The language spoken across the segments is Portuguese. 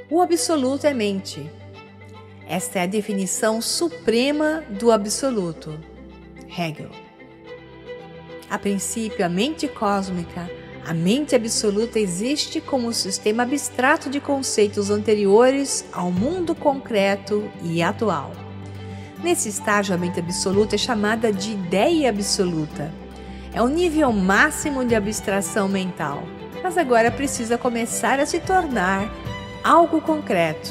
O absoluto é mente. Esta é a definição suprema do absoluto. Hegel. A princípio, a mente cósmica, a mente absoluta existe como um sistema abstrato de conceitos anteriores ao mundo concreto e atual. Nesse estágio, a mente absoluta é chamada de ideia absoluta. É o nível máximo de abstração mental, mas agora precisa começar a se tornar algo concreto.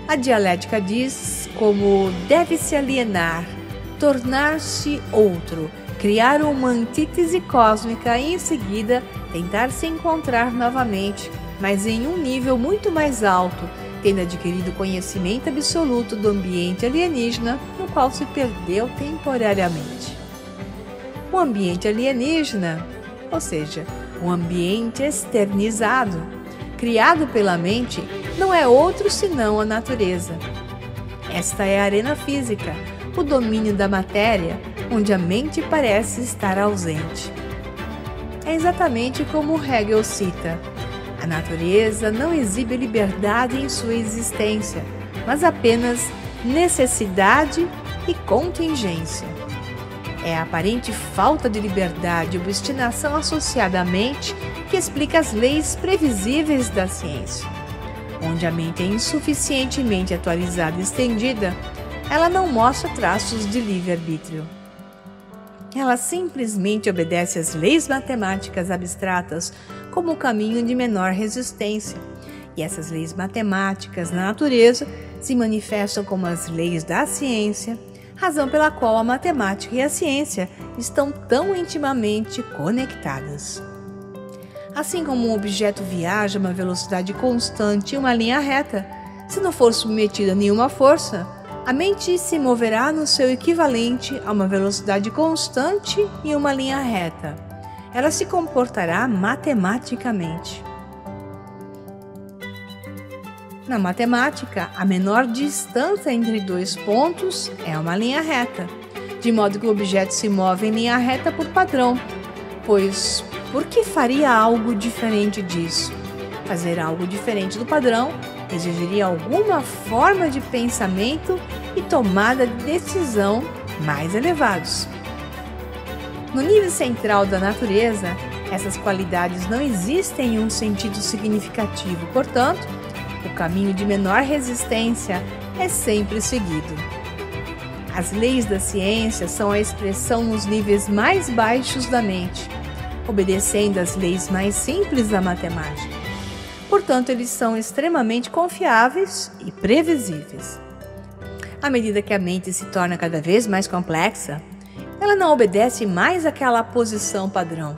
A dialética diz como deve se alienar, tornar-se outro, criar uma antítese cósmica e em seguida tentar se encontrar novamente, mas em um nível muito mais alto, tendo adquirido conhecimento absoluto do ambiente alienígena no qual se perdeu temporariamente. O ambiente alienígena, ou seja, o ambiente externizado, criado pela mente, não é outro senão a natureza. Esta é a arena física, o domínio da matéria, onde a mente parece estar ausente. É exatamente como Hegel cita: a natureza não exibe liberdade em sua existência, mas apenas necessidade e contingência. É a aparente falta de liberdade e obstinação associada à mente que explica as leis previsíveis da ciência. Onde a mente é insuficientemente atualizada e estendida, ela não mostra traços de livre-arbítrio. Ela simplesmente obedece às leis matemáticas abstratas como o caminho de menor resistência. E essas leis matemáticas na natureza se manifestam como as leis da ciência, razão pela qual a matemática e a ciência estão tão intimamente conectadas. Assim como um objeto viaja a uma velocidade constante em uma linha reta, se não for submetido a nenhuma força, a mente se moverá no seu equivalente a uma velocidade constante em uma linha reta. Ela se comportará matematicamente. Na matemática, a menor distância entre dois pontos é uma linha reta, de modo que o objeto se move em linha reta por padrão, pois por que faria algo diferente disso? Fazer algo diferente do padrão exigiria alguma forma de pensamento e tomada de decisão mais elevados. No nível central da natureza, essas qualidades não existem em um sentido significativo, portanto, o caminho de menor resistência é sempre seguido. As leis da ciência são a expressão nos níveis mais baixos da mente, obedecendo às leis mais simples da matemática. Portanto, eles são extremamente confiáveis e previsíveis. À medida que a mente se torna cada vez mais complexa, ela não obedece mais àquela posição padrão.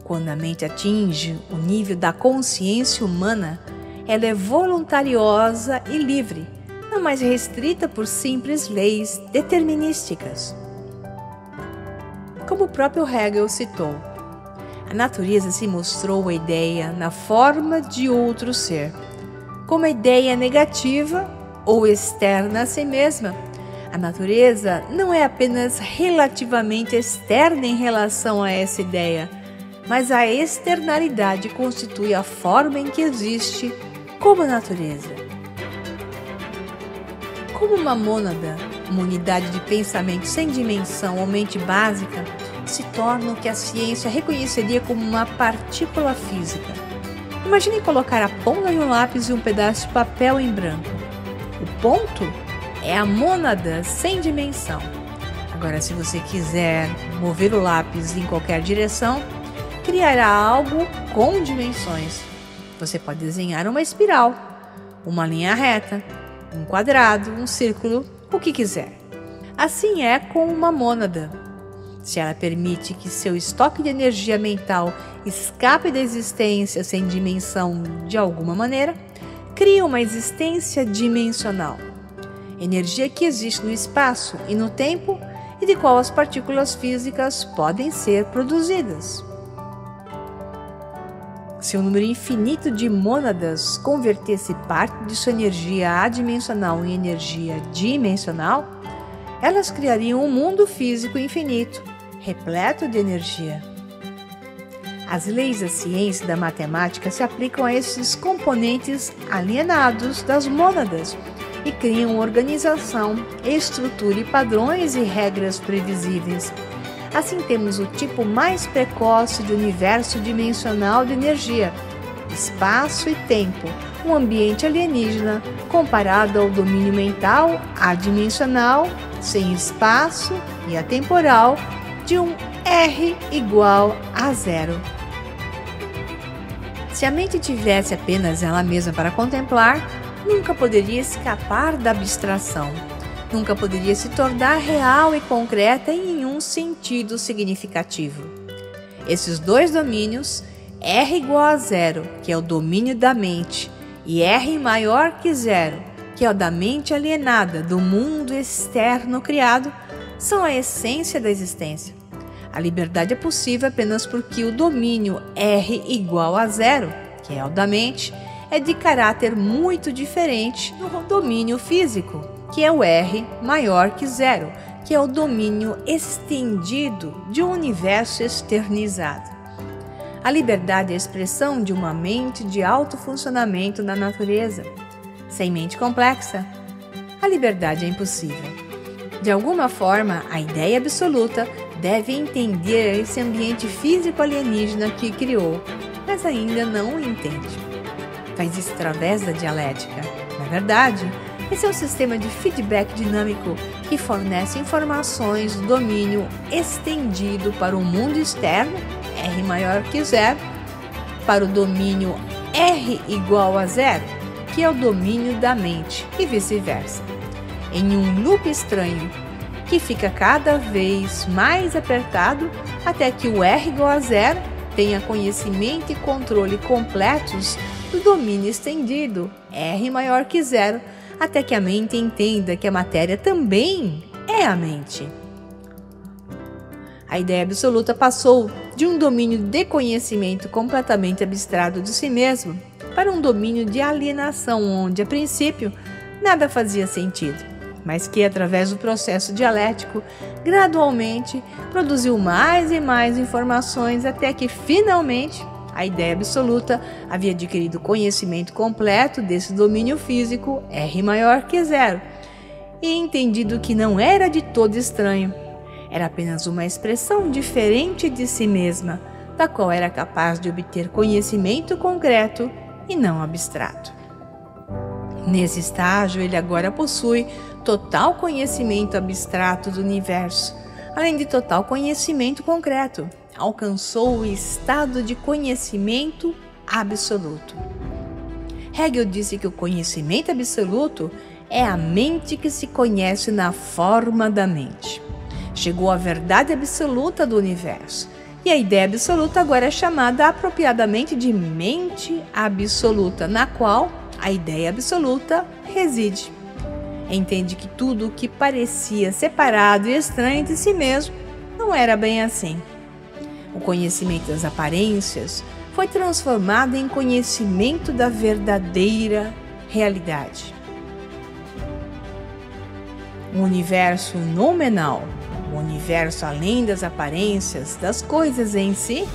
Quando a mente atinge o nível da consciência humana, ela é voluntariosa e livre, não mais restrita por simples leis determinísticas. Como o próprio Hegel citou, a natureza se mostrou a ideia na forma de outro ser, como a ideia negativa ou externa a si mesma. A natureza não é apenas relativamente externa em relação a essa ideia, mas a externalidade constitui a forma em que existe como natureza. Como uma mônada, uma unidade de pensamento sem dimensão ou mente básica, se torna o que a ciência reconheceria como uma partícula física. Imagine colocar a ponta de um lápis e um pedaço de papel em branco. O ponto é a mônada sem dimensão. Agora, se você quiser mover o lápis em qualquer direção, criará algo com dimensões. Você pode desenhar uma espiral, uma linha reta, um quadrado, um círculo, o que quiser. Assim é com uma mônada. Se ela permite que seu estoque de energia mental escape da existência sem dimensão de alguma maneira, cria uma existência dimensional. Energia que existe no espaço e no tempo e de qual as partículas físicas podem ser produzidas. Se um número infinito de mônadas convertesse parte de sua energia adimensional em energia dimensional, elas criariam um mundo físico infinito, repleto de energia. As leis da ciência e da matemática se aplicam a esses componentes alienados das mônadas e criam organização, estrutura e padrões e regras previsíveis. Assim, temos o tipo mais precoce de universo dimensional de energia, espaço e tempo, um ambiente alienígena comparado ao domínio mental adimensional, sem espaço e atemporal, de um R igual a 0. Se a mente tivesse apenas ela mesma para contemplar, nunca poderia escapar da abstração. Nunca poderia se tornar real e concreta em nenhum sentido significativo. Esses dois domínios, R igual a 0, que é o domínio da mente, e R maior que 0, que é o da mente alienada do mundo externo criado, são a essência da existência. A liberdade é possível apenas porque o domínio R igual a 0, que é o da mente, é de caráter muito diferente do domínio físico, que é o R maior que 0, que é o domínio estendido de um universo externizado. A liberdade é a expressão de uma mente de alto funcionamento na natureza. Sem mente complexa, a liberdade é impossível. De alguma forma, a ideia absoluta deve entender esse ambiente físico alienígena que criou, mas ainda não o entende. Faz isso através da dialética. Na verdade, esse é um sistema de feedback dinâmico que fornece informações do domínio estendido para o mundo externo, R maior que 0, para o domínio R igual a 0, que é o domínio da mente, e vice-versa, em um loop estranho que fica cada vez mais apertado até que o R igual a 0 tenha conhecimento e controle completos do domínio estendido, R maior que 0, até que a mente entenda que a matéria também é a mente. A ideia absoluta passou de um domínio de conhecimento completamente abstrato de si mesmo para um domínio de alienação onde, a princípio, nada fazia sentido, mas que, através do processo dialético, gradualmente produziu mais e mais informações até que, finalmente, a ideia absoluta havia adquirido conhecimento completo desse domínio físico, R maior que 0, e entendido que não era de todo estranho. Era apenas uma expressão diferente de si mesma, da qual era capaz de obter conhecimento concreto e não abstrato. Nesse estágio, ele agora possui total conhecimento abstrato do universo, além de total conhecimento concreto. Alcançou o estado de conhecimento absoluto. Hegel disse que o conhecimento absoluto é a mente que se conhece na forma da mente. Chegou à verdade absoluta do universo, e a ideia absoluta agora é chamada apropriadamente de mente absoluta, na qual a ideia absoluta reside. Entende que tudo o que parecia separado e estranho de si mesmo não era bem assim. O conhecimento das aparências foi transformado em conhecimento da verdadeira realidade. O universo noumenal, o universo além das aparências, das coisas em si,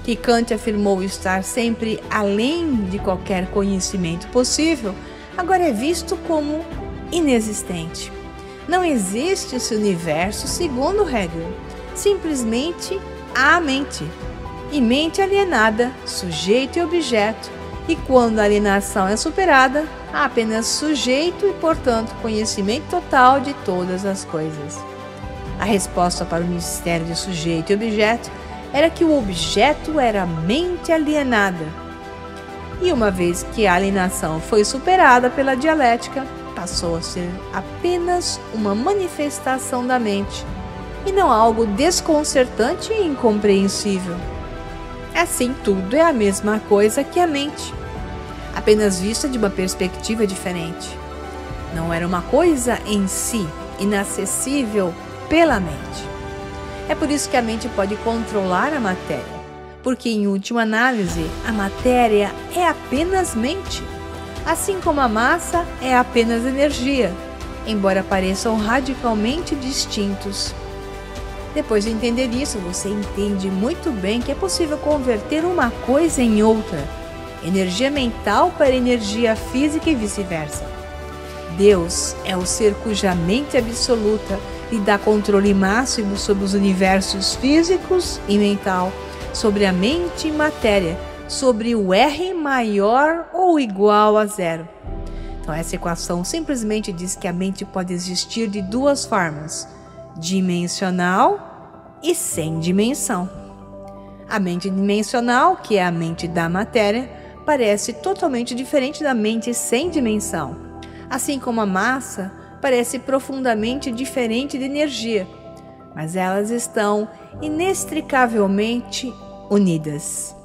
que Kant afirmou estar sempre além de qualquer conhecimento possível, agora é visto como inexistente. Não existe esse universo segundo Hegel, simplesmente há mente, e mente alienada, sujeito e objeto, e quando a alienação é superada, há apenas sujeito e, portanto, conhecimento total de todas as coisas. A resposta para o mistério de sujeito e objeto era que o objeto era a mente alienada. E uma vez que a alienação foi superada pela dialética, passou a ser apenas uma manifestação da mente, e não algo desconcertante e incompreensível. Assim, tudo é a mesma coisa que a mente, apenas vista de uma perspectiva diferente. Não era uma coisa em si, inacessível pela mente. É por isso que a mente pode controlar a matéria, porque, em última análise, a matéria é apenas mente, assim como a massa é apenas energia, embora pareçam radicalmente distintos. Depois de entender isso, você entende muito bem que é possível converter uma coisa em outra, energia mental para energia física e vice-versa. Deus é o ser cuja mente absoluta lhe dá controle máximo sobre os universos físicos e mental, sobre a mente e matéria, sobre o R maior ou igual a zero. Então essa equação simplesmente diz que a mente pode existir de duas formas, dimensional e sem dimensão. A mente dimensional, que é a mente da matéria, parece totalmente diferente da mente sem dimensão, assim como a massa parece profundamente diferente de energia, mas elas estão inextricavelmente unidas.